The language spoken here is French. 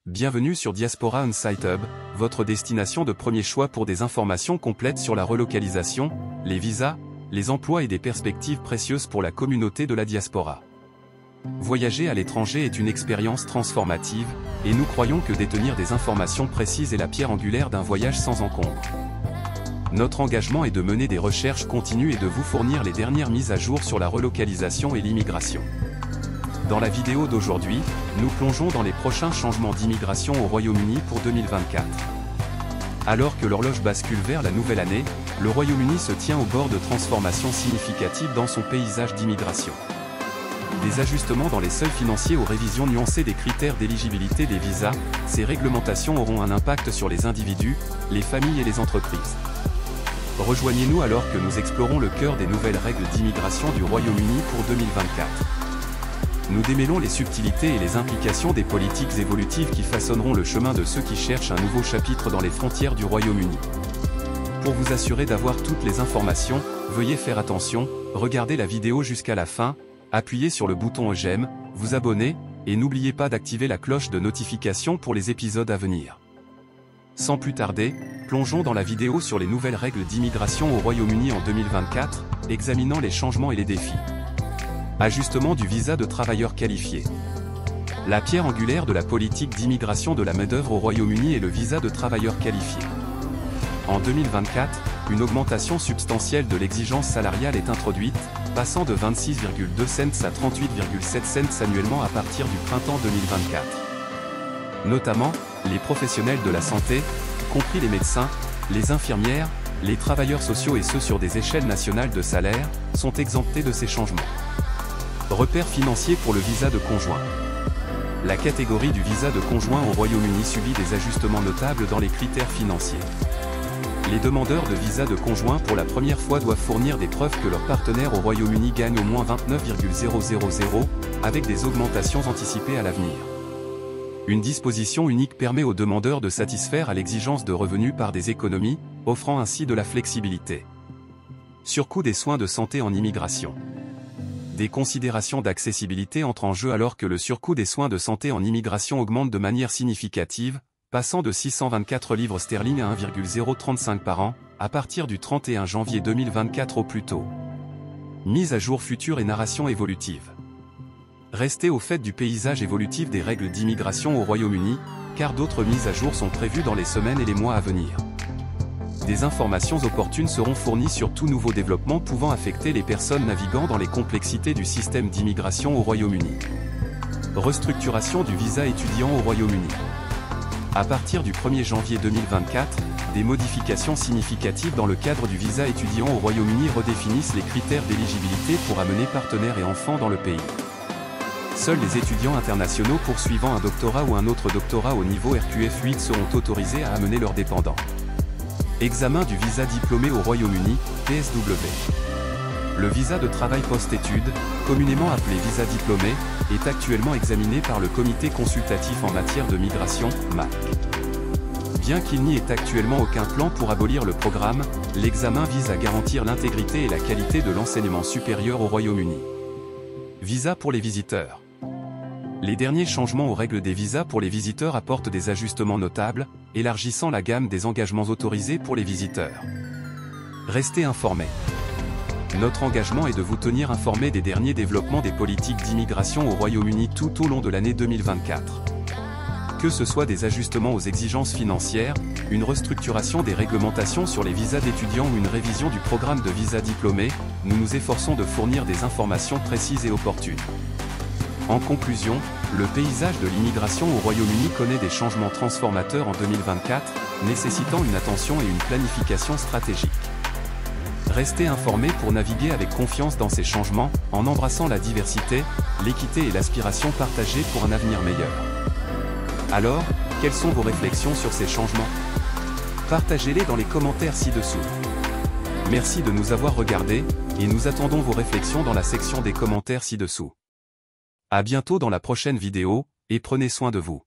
Bienvenue sur Diaspora On-Site Hub, votre destination de premier choix pour des informations complètes sur la relocalisation, les visas, les emplois et des perspectives précieuses pour la communauté de la diaspora. Voyager à l'étranger est une expérience transformative, et nous croyons que détenir des informations précises est la pierre angulaire d'un voyage sans encombre. Notre engagement est de mener des recherches continues et de vous fournir les dernières mises à jour sur la relocalisation et l'immigration. Dans la vidéo d'aujourd'hui, nous plongeons dans les prochains changements d'immigration au Royaume-Uni pour 2024. Alors que l'horloge bascule vers la nouvelle année, le Royaume-Uni se tient au bord de transformations significatives dans son paysage d'immigration. Des ajustements dans les seuils financiers aux révisions nuancées des critères d'éligibilité des visas, ces réglementations auront un impact sur les individus, les familles et les entreprises. Rejoignez-nous alors que nous explorons le cœur des nouvelles règles d'immigration du Royaume-Uni pour 2024. Nous démêlons les subtilités et les implications des politiques évolutives qui façonneront le chemin de ceux qui cherchent un nouveau chapitre dans les frontières du Royaume-Uni. Pour vous assurer d'avoir toutes les informations, veuillez faire attention, regardez la vidéo jusqu'à la fin, appuyez sur le bouton j'aime, vous abonner, et n'oubliez pas d'activer la cloche de notification pour les épisodes à venir. Sans plus tarder, plongeons dans la vidéo sur les nouvelles règles d'immigration au Royaume-Uni en 2024, examinant les changements et les défis. Ajustement du visa de travailleurs qualifiés. La pierre angulaire de la politique d'immigration de la main-d'œuvre au Royaume-Uni est le visa de travailleurs qualifiés. En 2024, une augmentation substantielle de l'exigence salariale est introduite, passant de 26,2 cents à 38,7 cents annuellement à partir du printemps 2024. Notamment, les professionnels de la santé, compris les médecins, les infirmières, les travailleurs sociaux et ceux sur des échelles nationales de salaire, sont exemptés de ces changements. Repères financiers pour le visa de conjoint. La catégorie du visa de conjoint au Royaume-Uni subit des ajustements notables dans les critères financiers. Les demandeurs de visa de conjoint pour la première fois doivent fournir des preuves que leur partenaire au Royaume-Uni gagne au moins 29,000, avec des augmentations anticipées à l'avenir. Une disposition unique permet aux demandeurs de satisfaire à l'exigence de revenus par des économies, offrant ainsi de la flexibilité. Surcoût des soins de santé en immigration. Des considérations d'accessibilité entrent en jeu alors que le surcoût des soins de santé en immigration augmente de manière significative, passant de 624 livres sterling à 1,035 par an, à partir du 31 janvier 2024 au plus tôt. Mise à jour future et narration évolutive. Restez au fait du paysage évolutif des règles d'immigration au Royaume-Uni, car d'autres mises à jour sont prévues dans les semaines et les mois à venir. Des informations opportunes seront fournies sur tout nouveau développement pouvant affecter les personnes naviguant dans les complexités du système d'immigration au Royaume-Uni. Restructuration du visa étudiant au Royaume-Uni. À partir du 1er janvier 2024, des modifications significatives dans le cadre du visa étudiant au Royaume-Uni redéfinissent les critères d'éligibilité pour amener partenaires et enfants dans le pays. Seuls les étudiants internationaux poursuivant un doctorat ou un autre doctorat au niveau RQF 8 seront autorisés à amener leurs dépendants. Examen du visa diplômé au Royaume-Uni, PSW. Le visa de travail post-études, communément appelé visa diplômé, est actuellement examiné par le Comité consultatif en matière de migration, MAC. Bien qu'il n'y ait actuellement aucun plan pour abolir le programme, l'examen vise à garantir l'intégrité et la qualité de l'enseignement supérieur au Royaume-Uni. Visa pour les visiteurs. Les derniers changements aux règles des visas pour les visiteurs apportent des ajustements notables, élargissant la gamme des engagements autorisés pour les visiteurs. Restez informés. Notre engagement est de vous tenir informés des derniers développements des politiques d'immigration au Royaume-Uni tout au long de l'année 2024. Que ce soit des ajustements aux exigences financières, une restructuration des réglementations sur les visas d'étudiants ou une révision du programme de visa diplômé, nous nous efforçons de fournir des informations précises et opportunes. En conclusion, le paysage de l'immigration au Royaume-Uni connaît des changements transformateurs en 2024, nécessitant une attention et une planification stratégique. Restez informés pour naviguer avec confiance dans ces changements, en embrassant la diversité, l'équité et l'aspiration partagée pour un avenir meilleur. Alors, quelles sont vos réflexions sur ces changements? Partagez-les dans les commentaires ci-dessous. Merci de nous avoir regardés, et nous attendons vos réflexions dans la section des commentaires ci-dessous. À bientôt dans la prochaine vidéo, et prenez soin de vous.